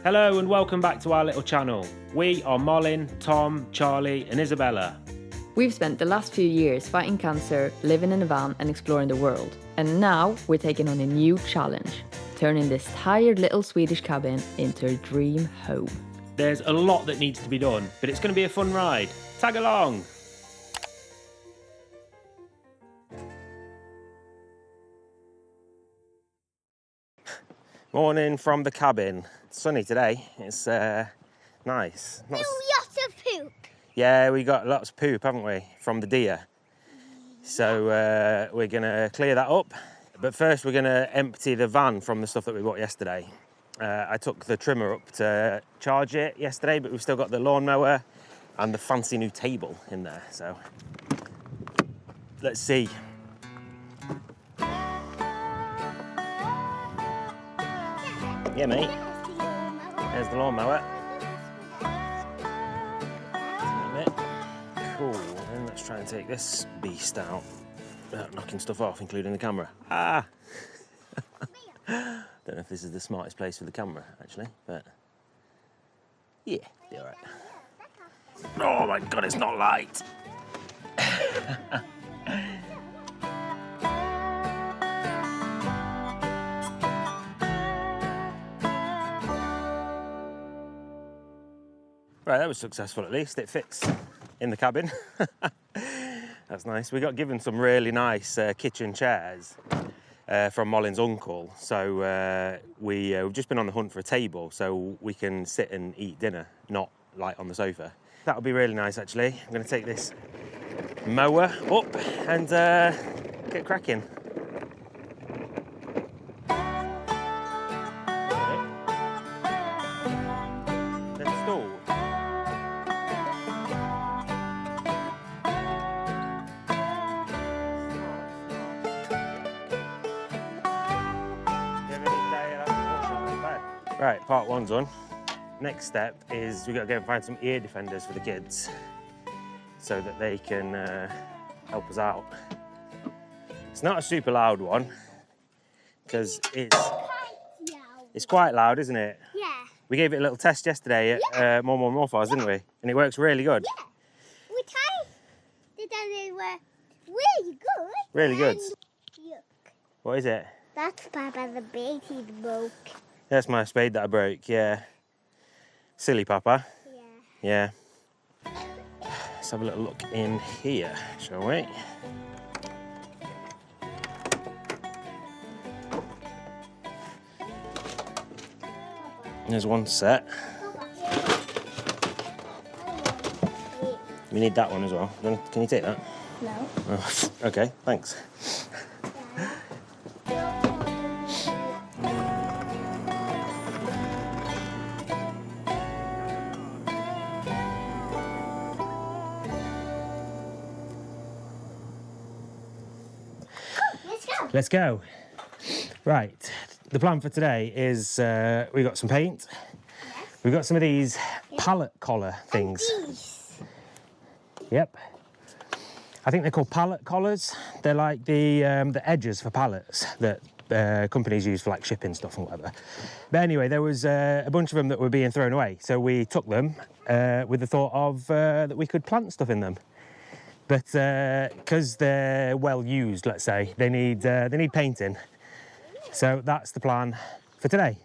Hello and welcome back to our little channel. We are Malin, Tom, Charlie and Isabella. We've spent the last few years fighting cancer, living in a van and exploring the world. And now we're taking on a new challenge, turning this tired little Swedish cabin into a dream home. There's a lot that needs to be done, but it's going to be a fun ride. Tag along! Morning from the cabin. It's sunny today. It's nice. Lots of poop. Yeah, we got lots of poop, haven't we, from the deer. So we're going to clear that up. But first we're going to empty the van from the stuff that we bought yesterday. I took the trimmer up to charge it yesterday, but we've still got the lawnmower and the fancy new table in there. So let's see. Yeah, mate. There's the lawnmower. Cool. And let's try and take this beast out without knocking stuff off, including the camera. Ah! Don't know if this is the smartest place for the camera, actually, but yeah, be all right. Oh my God, it's not light. Right, that was successful at least. It fits in the cabin. That's nice. We got given some really nice kitchen chairs from Malin's uncle. So we've just been on the hunt for a table so we can sit and eat dinner, not like on the sofa. That would be really nice, actually. I'm going to take this mower up and get cracking. Right, part one's done. Next step is we've got to go and find some ear defenders for the kids so that they can help us out. It's not a super loud one because it's quite loud, isn't it? Yeah. We gave it a little test yesterday at More Morphars, didn't we? And it works really good. Yeah. We tried that it were really good. Really good. Look, What is it? that's Papa the baby broke. That's my spade that I broke, yeah. Silly Papa. Yeah. Yeah. Let's have a little look in here, shall we? There's one set. We need that one as well. Can you take that? No. Oh, okay, thanks. Let's go. Right, the plan for today is we got some paint. Yes. We've got some of these pallet collar things. Yep. I think they're called pallet collars. They're like the edges for pallets that companies use for like shipping stuff and whatever. But anyway, there was a bunch of them that were being thrown away. So we took them with the thought of that we could plant stuff in them. But because they're well used, let's say, they need painting. So that's the plan for today.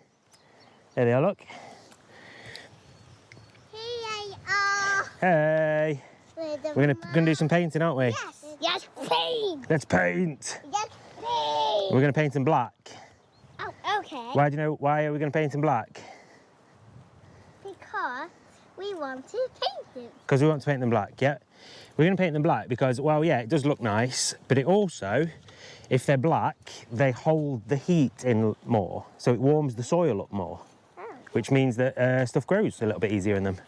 There they are, look. Here they are. Hey. We're gonna do some painting, aren't we? Yes. Yes, paint. Let's paint. Yes, paint. We're gonna paint in black. Oh, okay. Why are we gonna paint in black? Because we want to paint it. Because we want to paint them black, yeah. We're going to paint them black because, well, yeah, it does look nice, but it also, if they're black, they hold the heat in more, so it warms the soil up more, which means that stuff grows a little bit easier in them.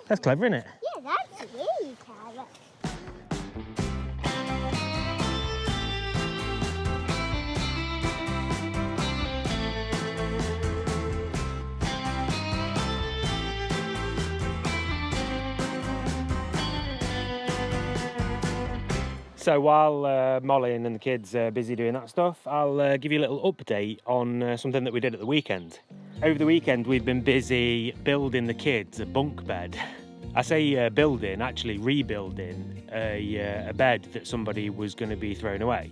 That's clever, isn't it? Yeah, that's really clever. So while Malin and the kids are busy doing that stuff, I'll give you a little update on something that we did at the weekend. Over the weekend, we've been busy building the kids a bunk bed. I say building, actually rebuilding a bed that somebody was going to be thrown away.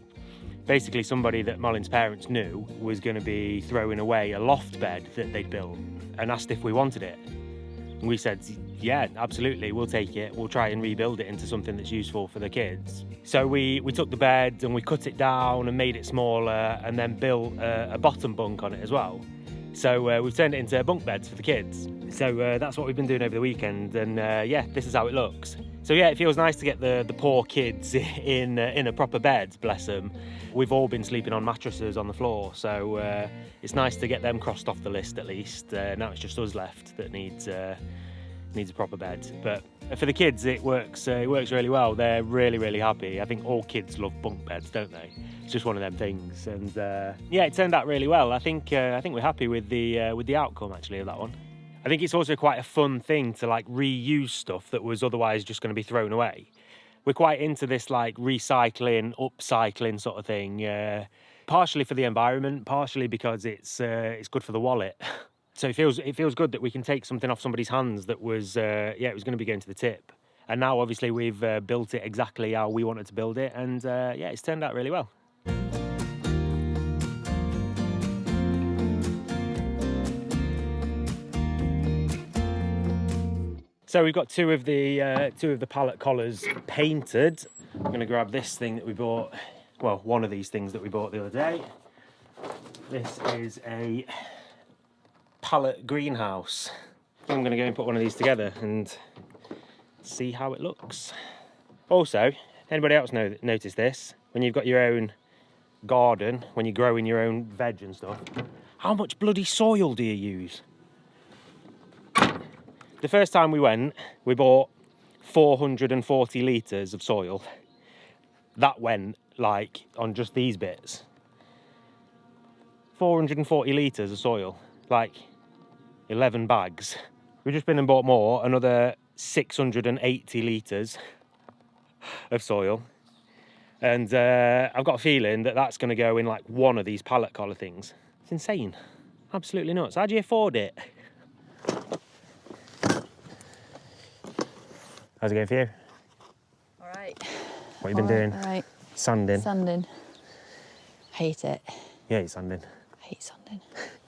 Basically, somebody that Malin's parents knew was going to be throwing away a loft bed that they'd built and asked if we wanted it. And we said, yeah, absolutely, we'll take it. We'll try and rebuild it into something that's useful for the kids. So we took the bed and we cut it down and made it smaller and then built a bottom bunk on it as well. So we've turned it into bunk beds for the kids. So that's what we've been doing over the weekend, and yeah, this is how it looks. So yeah, it feels nice to get the poor kids in a proper bed, bless them. We've all been sleeping on mattresses on the floor, so it's nice to get them crossed off the list at least. Now it's just us left that needs a proper bed. But for the kids, it works really well. They're really happy. I think all kids love bunk beds, don't they? It's just one of them things, and yeah, it turned out really well. I think we're happy with the outcome actually of that one. I think it's also quite a fun thing to like reuse stuff that was otherwise just going to be thrown away. We're quite into this like recycling, upcycling sort of thing. Partially for the environment, partially because it's good for the wallet. So it feels good that we can take something off somebody's hands that was it was going to be going to the tip. And now obviously we've built it exactly how we wanted to build it, and yeah, it's turned out really well. So we've got two of the pallet collars painted. I'm going to grab this thing that we bought, well, one of these things that we bought the other day. This is a pallet greenhouse. I'm going to go and put one of these together and see how it looks. Also, anybody else notice this? When you've got your own garden, when you're growing your own veg and stuff, how much bloody soil do you use? The first time we went, we bought 440 litres of soil. That went, like, on just these bits. 440 litres of soil, like 11 bags. We've just been and bought more, another 680 litres of soil. And I've got a feeling that that's going to go in, like, one of these pallet collar things. It's insane. Absolutely nuts. How do you afford it? How's it going for you? All right. What have you been doing? All right. Sanding. Sanding. Hate it. Yeah, you're sanding. I hate sanding.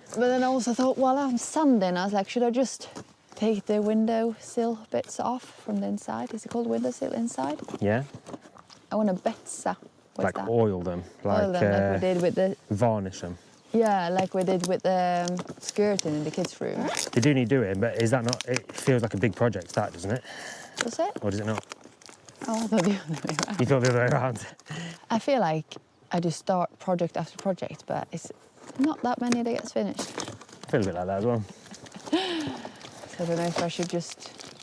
But then I also thought, while I'm sanding, I was like, should I just take the windowsill bits off from the inside? Is it called windowsill inside? Yeah. I want to betsa. What's like that? oil them. Oil them, like we did with the... Varnish them. Yeah, like we did with the skirting in the kids' room. They do need doing, but is that not... It feels like a big project, that, doesn't it? Does it? Or does it not? Oh, I thought the other way around. You thought the other way around? I feel like I just start project after project, but it's not that many that gets finished. I feel a bit like that as well. So I don't know if I should just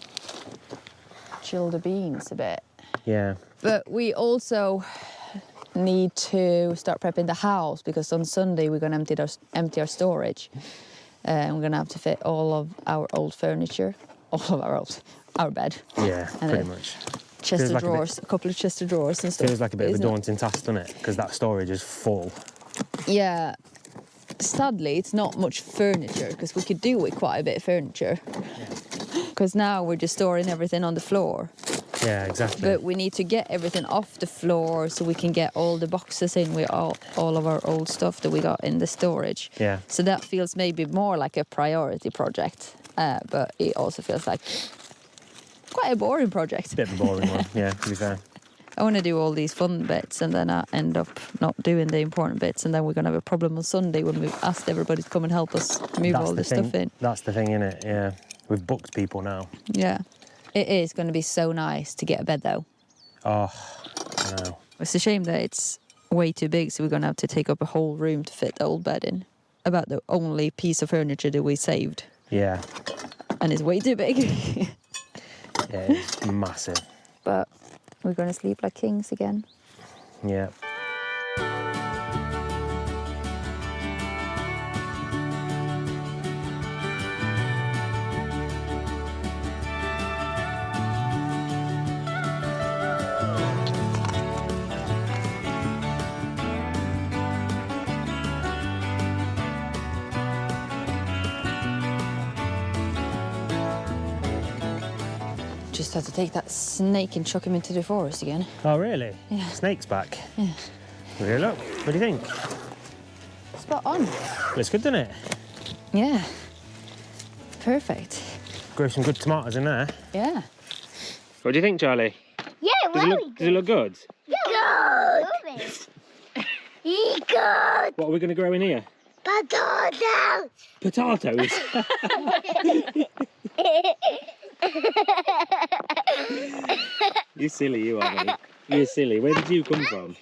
chill the beans a bit. Yeah. But we also need to start prepping the house, because on Sunday we're going to empty our storage. And we're going to have to fit all of our old furniture, our bed. Yeah, and pretty much. Chest of like drawers, a couple of chest of drawers and stuff. Feels like a bit of a isn't it? daunting task, doesn't it? Because that storage is full. Yeah. Sadly, it's not much furniture, because we could do with quite a bit of furniture. Because now we're just storing everything on the floor. Yeah, exactly. But we need to get everything off the floor so we can get all the boxes in with all of our old stuff that we got in the storage. Yeah. So that feels maybe more like a priority project, but it also feels like quite a boring project. Bit of a boring one, yeah, to be fair. I want to do all these fun bits, and then I end up not doing the important bits, and then we're going to have a problem on Sunday when we've asked everybody to come and help us move all this stuff in. That's the thing, innit? Yeah. We've booked people now. Yeah. It is going to be so nice to get a bed, though. Oh, I know. It's a shame that it's way too big, so we're going to have to take up a whole room to fit the old bed in. About the only piece of furniture that we saved. Yeah. And it's way too big. Yeah, it's massive. But we're going to sleep like kings again. Yeah. just have to take that snake and chuck him into the forest again. Oh, really? Yeah. Snake's back. Yeah. Really? Look. What do you think? Spot on. Looks good, doesn't it? Yeah. Perfect. Grow some good tomatoes in there. Yeah. What do you think, Charlie? Yeah, Does it look good? Good. Good. What are we going to grow in here? Potatoes. Potatoes? You're silly, you are, mate. You're silly. Where did you come from?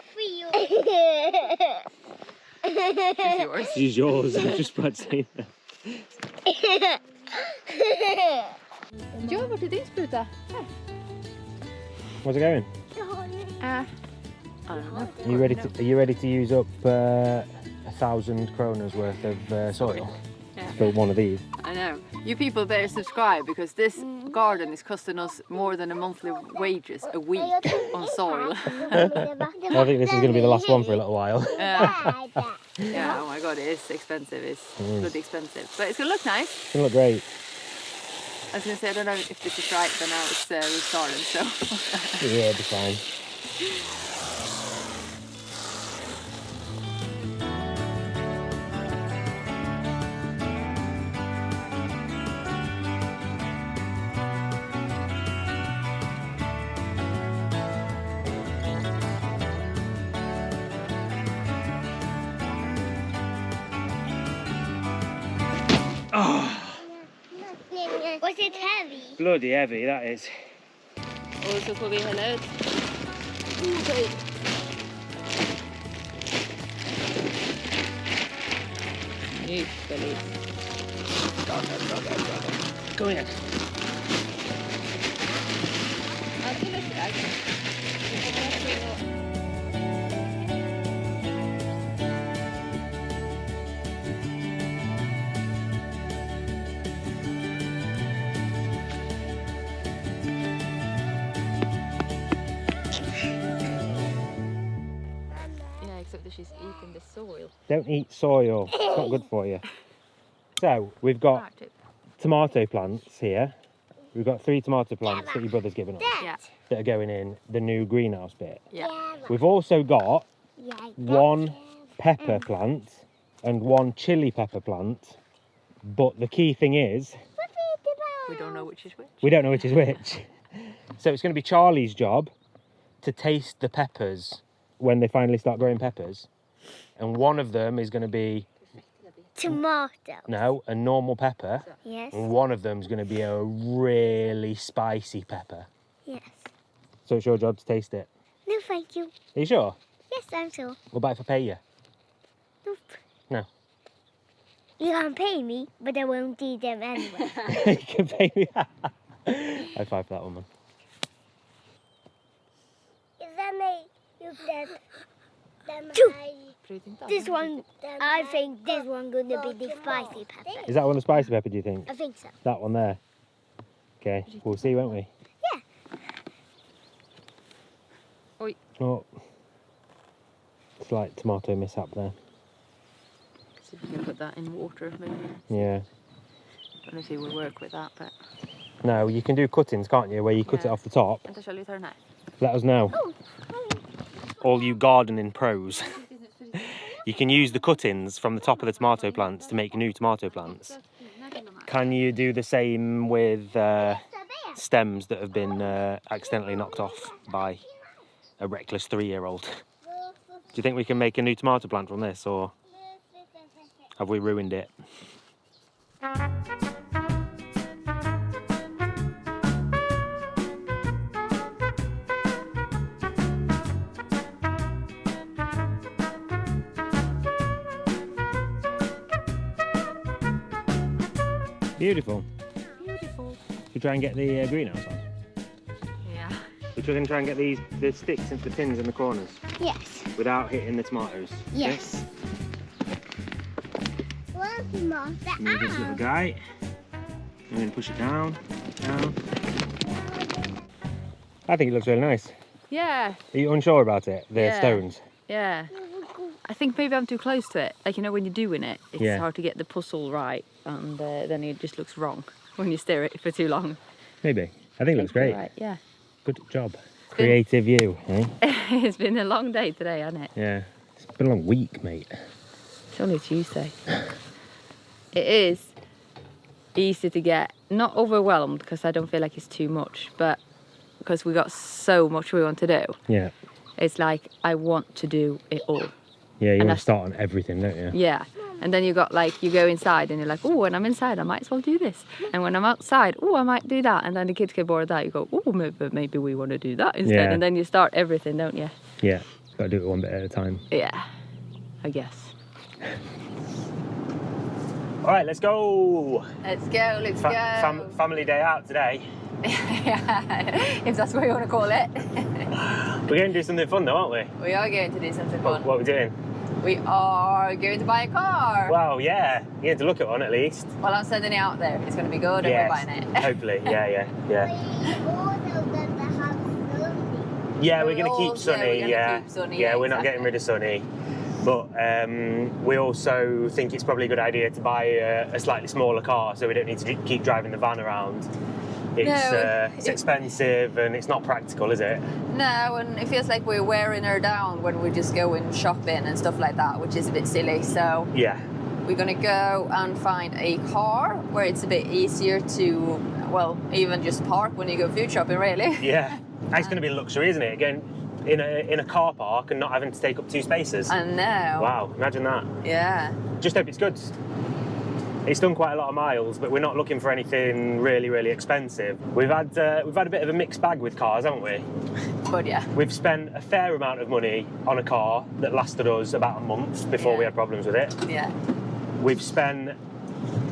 It's yours. She's yours. I was just about to say that. Gör bort till din spruta. How's it going? I don't know. Are you ready to use up 1,000 kronas worth of soil? Yeah. For one of these. I know. You people better subscribe because this garden is costing us more than a monthly wages a week on soil. I think this is going to be the last one for a little while. Yeah, oh my god, it is expensive. It's bloody expensive. But it's going to look nice. It's going to look great. I was going to say, I don't know if this is right, but now it's restarted, so... Yeah, it'll be fine. Was it heavy? Bloody heavy, that is. Och så får vi hälla ut. Ypperligt. Go in. Alldeles strax. Except that she's eating the soil. Don't eat soil. It's not good for you. So, we've got tomato plants here. We've got 3 tomato plants that your brother's given us Yeah. that are going in the new greenhouse bit. Yeah. We've also got 1 pepper plant and 1 chili pepper plant. But the key thing is, We don't know which is which. we don't know which is which. So it's going to be Charlie's job to taste the peppers when they finally start growing peppers. And one of them is going to be... Tomato. No, a normal pepper. Yes. And one of them is going to be a really spicy pepper. Yes. So it's your job to taste it. No, thank you. Are you sure? Yes, I'm sure. What about if I pay you? Nope. No. You can pay me, but I won't eat them anyway. You can pay me. High five for that one, man. Is that me? You said this one, I think this one gonna be the spicy pepper. Is that one a spicy pepper, do you think? I think so. That one there? Okay, we'll see, won't we? Yeah. Oi. Oh. Slight tomato mishap there. See if we can put that in water, maybe. Yeah. I don't know if it will work with that, but... No, you can do cuttings, can't you? Where you cut it off the top. Vänta, shall we ta den här? Let us know. Oh, All you gardening pros. You can use the cuttings from the top of the tomato plants to make new tomato plants. Can you do the same with stems that have been accidentally knocked off by a reckless 3-year-old? Do you think we can make a new tomato plant from this, or have we ruined it? Beautiful. Beautiful. Should we try and get the greenhouse on? Yeah. We're going to try and get the sticks into the pins in the corners yes. without hitting the tomatoes. Yes. One tomato. Okay? Move this little guy. I'm going to push it down, down. I think it looks really nice. Yeah. Are you unsure about it? The stones? Yeah. I think maybe I'm too close to it. Like, you know, when you're doing it, it's hard to get the puzzle right, and then it just looks wrong when you stare at it for too long. Maybe. I think it looks great. Right, yeah. Good job. Creative you, eh? It's been a long day today, hasn't it? Yeah. It's been a long week, mate. It's only Tuesday. It is easy to get, not overwhelmed because I don't feel like it's too much, but because we got so much we want to do. Yeah. It's like, I want to do it all. Yeah, you And want to start on everything, don't you? Yeah. And then you got like, you go inside and you're like, oh, when I'm inside, I might as well do this. And when I'm outside, oh, I might do that. And then the kids get bored of that. You go, oh, maybe we want to do that instead. Yeah. And then you start everything, don't you? Yeah. Got to do it one bit at a time. Yeah, I guess. All right, let's go. Let's go, let's go. Family day out today. Yeah, if that's what you want to call it. We're going to do something fun though, aren't we? We are going to do something fun. What are we doing? We are going to buy a car. Well, yeah. You need to look at one at least. Well, I'm sending it out there. It's going to be good and we're buying it. Hopefully, yeah. We also going to have Sunny. Yeah, we're going to keep Sunny, keep Sunny, Yeah, we're not exactly. getting rid of Sunny. But we also think it's probably a good idea to buy a slightly smaller car so we don't need to keep driving the van around. It's expensive and it's not practical, is it? No, and it feels like we're wearing her down when we're just going shopping and stuff like that, which is a bit silly. So Yeah. we're going to go and find a car where it's a bit easier to, well, even just park when you go food shopping, really. Yeah. It's going to be a luxury, isn't it? Again, in a car park and not having to take up 2 spaces. I know. Wow, imagine that. Yeah. Just hope it's good. It's done quite a lot of miles, but we're not looking for anything really, really expensive. We've had a bit of a mixed bag with cars, haven't we? But yeah. We've spent a fair amount of money on a car that lasted us about a month before we had problems with it. Yeah. We've spent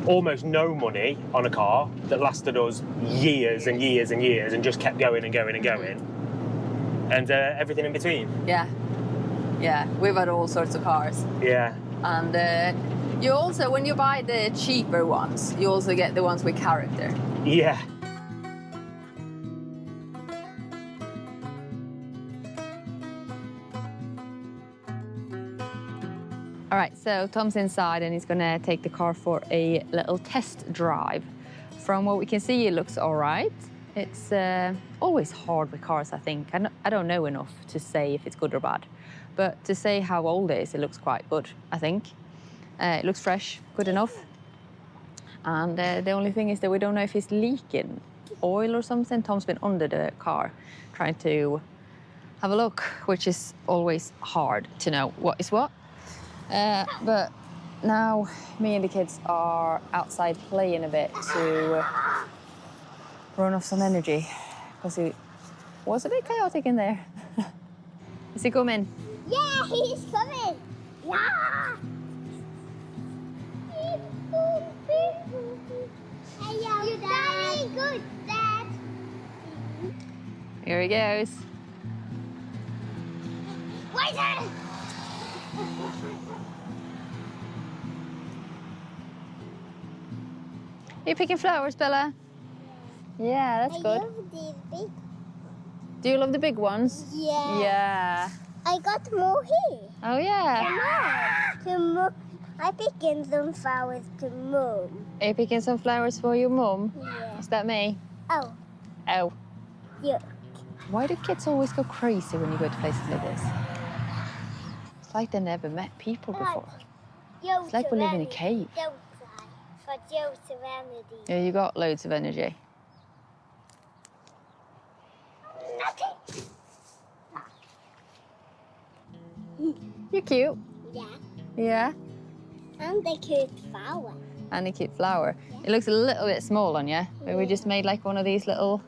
almost no money on a car that lasted us years and years and years and just kept going and going and going. And everything in between. Yeah. Yeah. We've had all sorts of cars. Yeah. And you also, when you buy the cheaper ones, you also get the ones with character. Yeah. All right, so Tom's inside and he's gonna take the car for a little test drive. From what we can see, it looks all right. It's always hard with cars, I think. I don't know enough to say if it's good or bad. But to say how old it is, it looks quite good, I think. It looks fresh, good enough. And the only thing is that we don't know if it's leaking oil or something. Tom's been under the car trying to have a look, which is always hard to know what is what. But now me and the kids are outside playing a bit to run off some energy because it was a bit chaotic in there. Is he coming? Yeah, he's coming. Yeah. You're very good, Dad. Here he goes. Wait a Are you picking flowers, Bella? Yeah, that's good. I love these big. Do you love the big ones? Yeah. Yeah. I got more here. Oh, yeah. To Mom. I picking some flowers to Mom. Are you picking some flowers for your mum? Yeah. Is that me? Oh, Oh. yeah. Why do kids always go crazy when you go to places like this? It's like they never met people before. It's like we live in a cave. For your serenity. Yeah, you got loads of energy. Nothing. You're cute. Yeah. Yeah. And the cute flower. And a cute flower. It looks a little bit small on you. But we just made like one of these little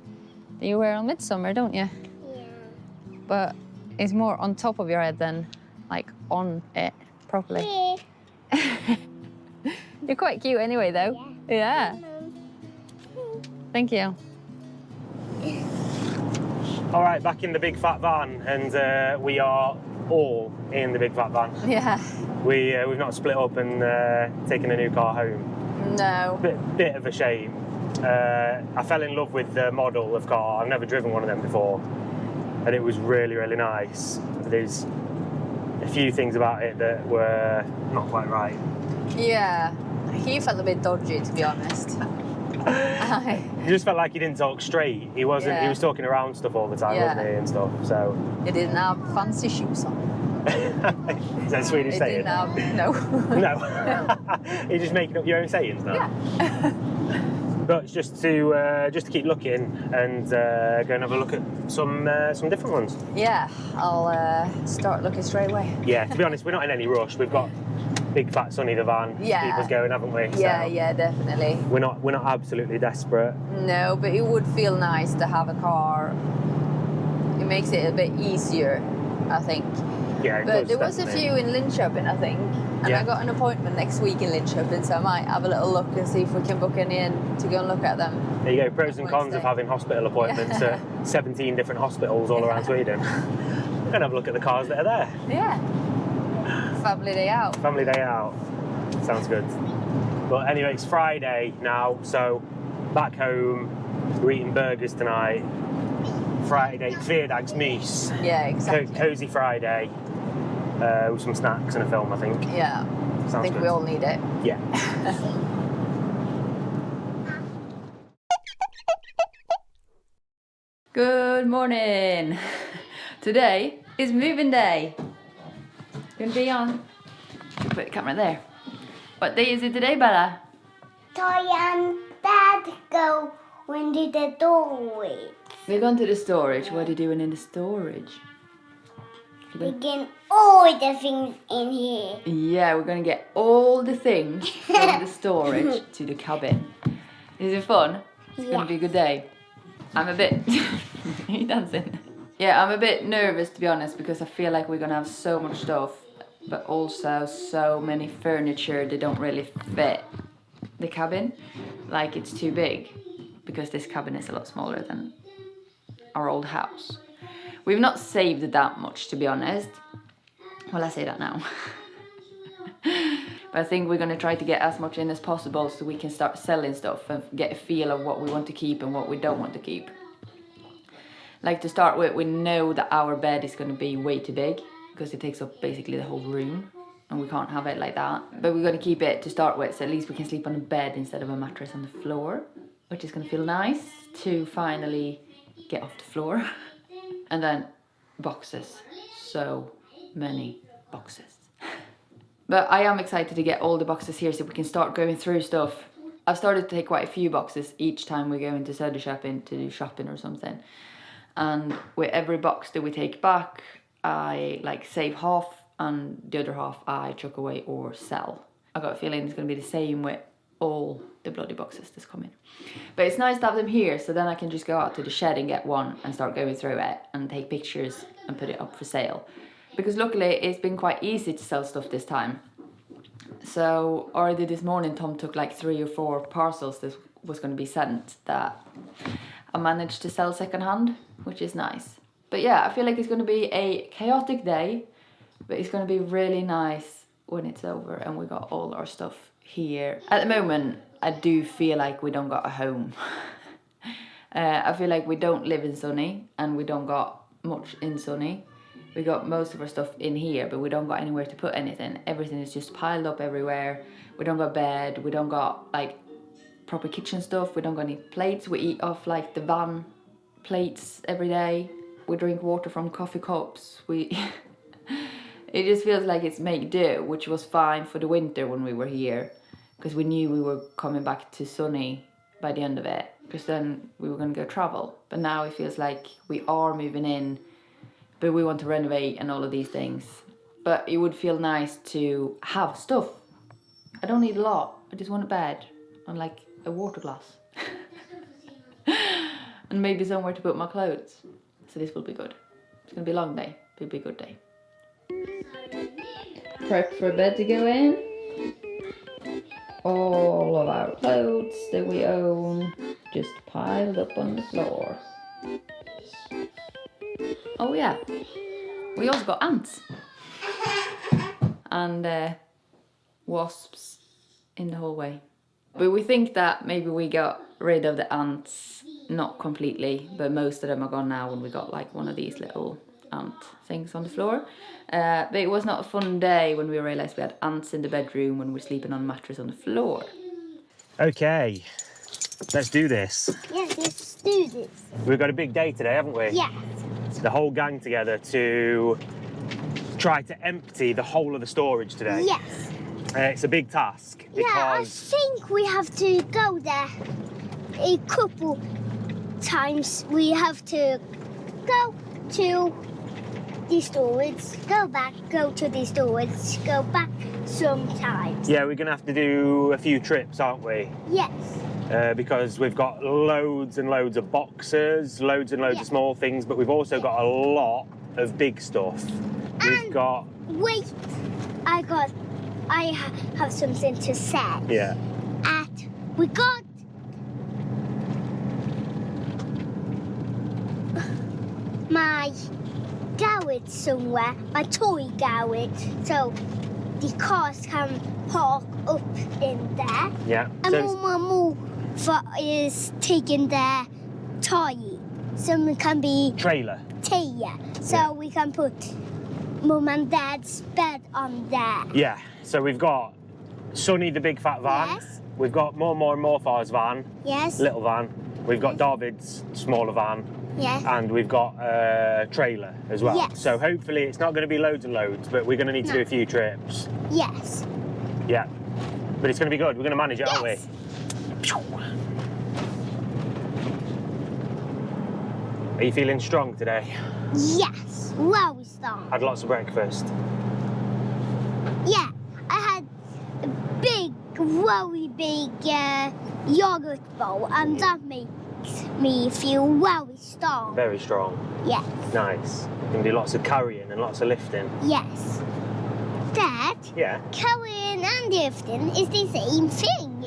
that you wear on midsummer, don't you? Yeah. But it's more on top of your head than like on it properly. Yeah. You're quite cute anyway, though. Yeah. Thank you. All right, back in the big fat van, and we are all in the big fat van. Yeah. We've not split up and taken a new car home. No. Bit of a shame. I fell in love with the model of car. I've never driven one of them before, and it was really, really nice. There's a few things about it that were not quite right. Yeah. He felt a bit dodgy, to be honest. He just felt like he didn't talk straight. He wasn't. He was talking around stuff all the time, wasn't he, and stuff. So He didn't have fancy shoes on. is that Swedish saying? No. No. You're just making up your own sayings now. Yeah. But it's just to keep looking and go and have a look at some different ones. Yeah, I'll start looking straight away. Yeah, to be honest, we're not in any rush. We've got Big Fat Sonny the van to keep us going, haven't we? Yeah, so yeah, definitely. We're not absolutely desperate. No, but it would feel nice to have a car. It makes it a bit easier, I think. Yeah, it But does, there was a definitely. few in Linköping, I think. And Yeah. I got an appointment next week in Linköping, so I might have a little look and see if we can book any in to go and look at them. There you go, pros and cons of Wednesday. having hospital appointments at 17 different hospitals all around Sweden. We're going to have a look at the cars that are there. Yeah. Family day out. Family day out. Sounds good. But anyway, it's Friday now, so back home, we're eating burgers tonight. Friday, fredagsmys. Yeah, exactly. Cozy Friday. With some snacks and a film, I think. Yeah. Sounds I think good. we all need it. Yeah. Good morning. Today is moving day. Gonna be on. Put the camera there. What day is it today, Bella? Toy and Dad go into the doorway. We're going to the storage. What are you doing in the storage? We get all the things in here. Yeah, we're gonna get all the things from the storage to the cabin. Is it fun? It's gonna be a good day. I'm a bit... Are you dancing? Yeah, I'm a bit nervous, to be honest, because I feel like we're gonna have so much stuff, but also so many furniture that don't really fit the cabin. Like, it's too big, because this cabin is a lot smaller than our old house. We've not saved that much, to be honest. Well, I say that now. But I think we're going to try to get as much in as possible so we can start selling stuff and get a feel of what we want to keep and what we don't want to keep. Like, to start with, we know that our bed is going to be way too big because it takes up basically the whole room and we can't have it like that. But we're going to keep it to start with, so at least we can sleep on a bed instead of a mattress on the floor, which is going to feel nice to finally get off the floor. And then boxes, so many boxes. But I am excited to get all the boxes here so we can start going through stuff. I've started to take quite a few boxes each time we go into Söderköping to do shopping or something. And with every box that we take back, I like save half and the other half I chuck away or sell. I got a feeling it's going to be the same with all the bloody boxes that's coming. But it's nice to have them here, so then I can just go out to the shed and get one and start going through it and take pictures and put it up for sale. Because luckily it's been quite easy to sell stuff this time. So already this morning Tom took like 3 or 4 parcels that was going to be sent that I managed to sell secondhand, which is nice. But yeah, I feel like it's going to be a chaotic day, but it's going to be really nice when it's over and we got all our stuff here. At the moment, I do feel like we don't got a home. I feel like we don't live in Sunny and we don't got much in Sunny. We got most of our stuff in here, but we don't got anywhere to put anything. Everything is just piled up everywhere. We don't got bed, we don't got like proper kitchen stuff, we don't got any plates. We eat off like the van plates every day. We drink water from coffee cups. It just feels like it's make do, which was fine for the winter when we were here, because we knew we were coming back to Sunny by the end of it, because then we were going to go travel. But now it feels like we are moving in, but we want to renovate and all of these things. But it would feel nice to have stuff. I don't need a lot. I just want a bed and like a water glass. And maybe somewhere to put my clothes. So this will be good. It's going to be a long day, but it'll be a good day. Prep for bed to go in. All of our clothes that we own just piled up on the floor. Oh yeah, we also got ants and wasps in the hallway. But we think that maybe we got rid of the ants, not completely, but most of them are gone now when we got like one of these little ant things on the floor. But it was not a fun day when we realised we had ants in the bedroom when we were sleeping on a mattress on the floor. Okay, Let's do this. Yes, let's do this. We've got a big day today, haven't we? Yes. The whole gang together to try to empty the whole of the storage today. Yes. It's a big task Yeah, I because think we have to go there a couple times. We have to go to the storage, go back, go to the storage, go back sometimes. yeah, we're gonna have to do a few trips, aren't we? Yes. Because we've got loads and loads of boxes, loads and loads Yeah. of small things, but we've also got a lot of big stuff. We've And- got, Wait, I have something to say. yeah, We got my garage somewhere, my toy garage, so the cars can park up in there. yeah. And So, Mama is taking their toy. Some can be trailer. tea, so Yeah. we can put Mum and Dad's bed on there. Yeah, so we've got Sonny, the big fat van. Yes. We've got More and Morfar's van, Yes. little van. We've got David's smaller van. Yes. And we've got a trailer as well. Yes. So hopefully it's not going to be loads and loads, but we're going to need to do a few trips. Yes. Yeah. But it's going to be good. We're going to manage it, aren't we? Yes. Are you feeling strong today? Yes. Well, we start. Had lots of breakfast. Yeah, I had a big, very big yogurt bowl, and that makes me feel very strong. Very strong. Yes. Nice. You can do lots of carrying and lots of lifting. Yes. Dad, Yeah. carrying and lifting is the same thing.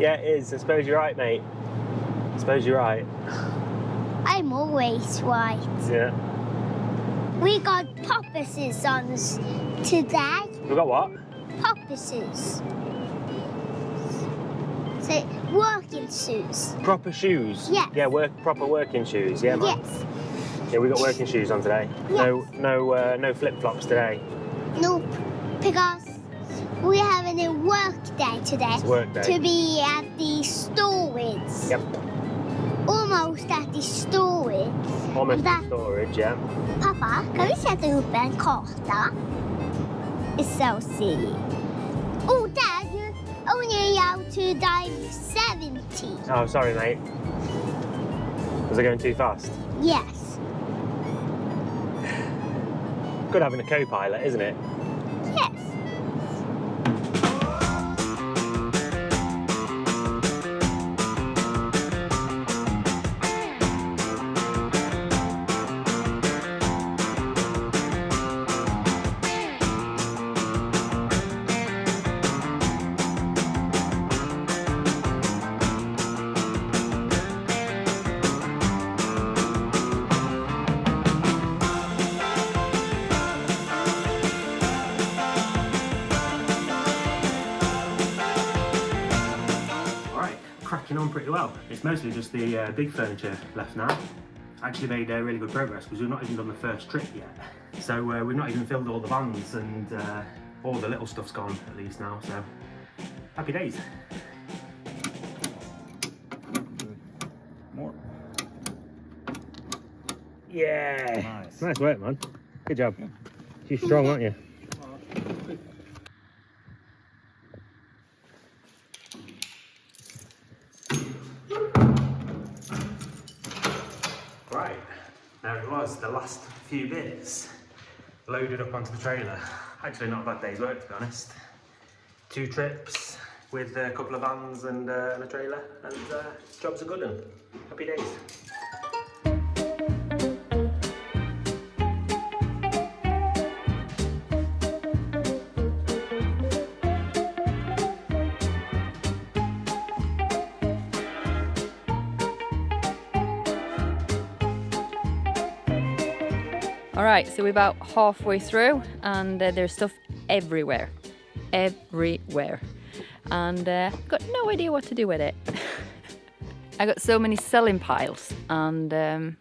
Yeah, it is. I suppose you're right, mate. I suppose you're right. I'm always right. Yeah. We got purposes on us today. We've got what? Purposes. So, working shoes. Proper shoes. Yes. Yeah, proper working shoes. Yeah, man. Yes. Yeah, we got working shoes on today. Yes. No flip flops today. Nope, because we're having a work day today. It's work day. To be at the storage. Yep. Almost at the storage. Almost That- in storage. Yeah. Pappa, kan vi sätta upp en karta? It's so silly. Oh, Dad, you're only allowed to dive 70. Oh, sorry, mate. Was I going too fast? Yes. Good having a co-pilot, isn't it? Yes. Cracking on pretty well. It's mostly just the big furniture left now. Actually made really good progress because we've not even done the first trip yet. So we've not even filled all the vans and all the little stuff's gone at least now. So happy days. More. Yeah. Nice. Nice work, man. Good job. You're strong, aren't you? Right, there it was, the last few bits loaded up onto the trailer. Actually not a bad day's work, to be honest. 2 trips with a couple of vans and a trailer, and job's a good one. Happy days. All right, so we're about halfway through, and there's stuff everywhere. Everywhere. And got no idea what to do with it. I got so many selling piles, and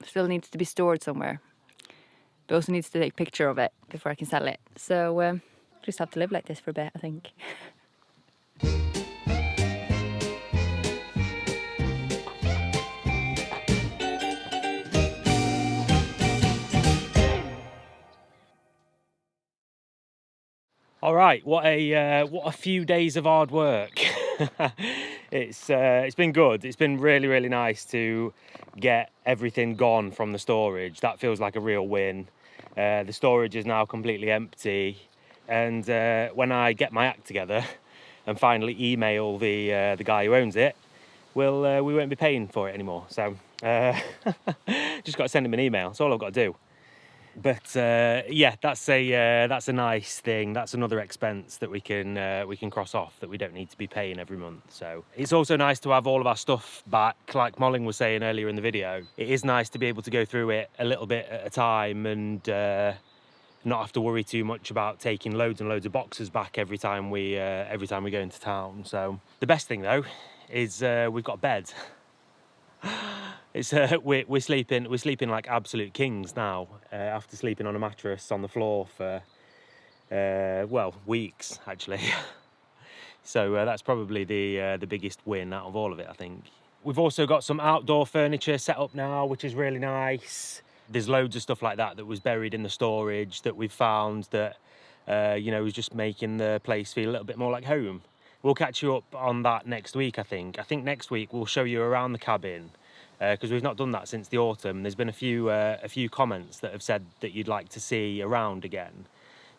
still needs to be stored somewhere. But also needs to take a picture of it before I can sell it. So just have to live like this for a bit, I think. All right, what a few days of hard work. It's been good. It's been really, really nice to get everything gone from the storage. That feels like a real win. The storage is now completely empty, and when I get my act together and finally email the guy who owns it, we won't be paying for it anymore. So just got to send him an email. That's all I've got to do. But yeah, that's a nice thing. That's another expense that we can cross off that we don't need to be paying every month. So it's also nice to have all of our stuff back. Like Malin was saying earlier in the video, it is nice to be able to go through it a little bit at a time and not have to worry too much about taking loads and loads of boxes back every time we go into town. So the best thing though is we've got a bed. It's we're sleeping like absolute kings now after sleeping on a mattress on the floor for well, weeks actually. So that's probably the biggest win out of all of it, I think. We've also got some outdoor furniture set up now, which is really nice. There's loads of stuff like that was buried in the storage that we've found that you know, is just making the place feel a little bit more like home. We'll catch you up on that next week, I think. I think next week we'll show you around the cabin. Because we've not done that since the autumn. There's been a few comments that have said that you'd like to see around again.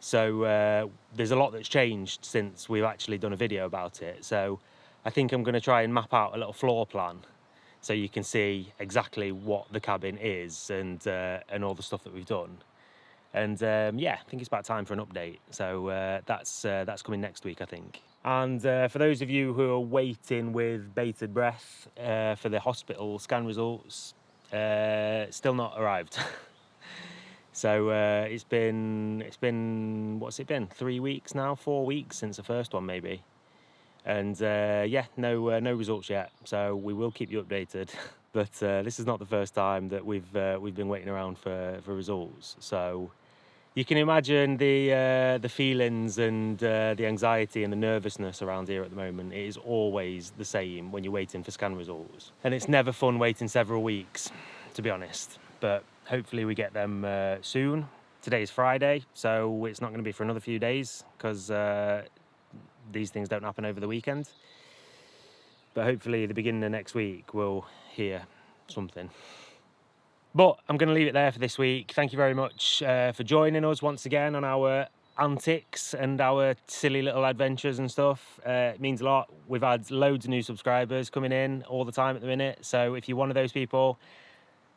So there's a lot that's changed since we've actually done a video about it. So I think I'm going to try and map out a little floor plan so you can see exactly what the cabin is and all the stuff that we've done. And yeah, I think it's about time for an update. So that's coming next week, I think. And for those of you who are waiting with bated breath for the hospital scan results, still not arrived. So it's been what's it been? 3 weeks now, 4 weeks since the first one maybe. And yeah, no results yet. So we will keep you updated. But this is not the first time that we've been waiting around for results. So you can imagine the feelings and the anxiety and the nervousness around here at the moment. It is always the same when you're waiting for scan results. And it's never fun waiting several weeks, to be honest. But hopefully we get them soon. Today is Friday, so it's not going to be for another few days because these things don't happen over the weekend. But hopefully the beginning of next week we'll hear something. But I'm going to leave it there for this week. Thank you very much for joining us once again on our antics and our silly little adventures and stuff. It means a lot. We've had loads of new subscribers coming in all the time at the minute. So if you're one of those people,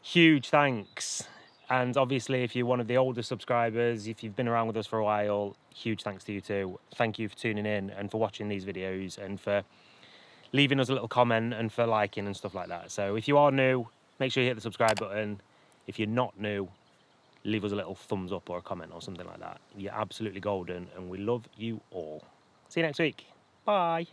huge thanks. And obviously, if you're one of the older subscribers, if you've been around with us for a while, huge thanks to you too. Thank you for tuning in and for watching these videos and for leaving us a little comment and for liking and stuff like that. So if you are new, make sure you hit the subscribe button. If you're not new, leave us a little thumbs up or a comment or something like that. You're absolutely golden and we love you all. See you next week. Bye.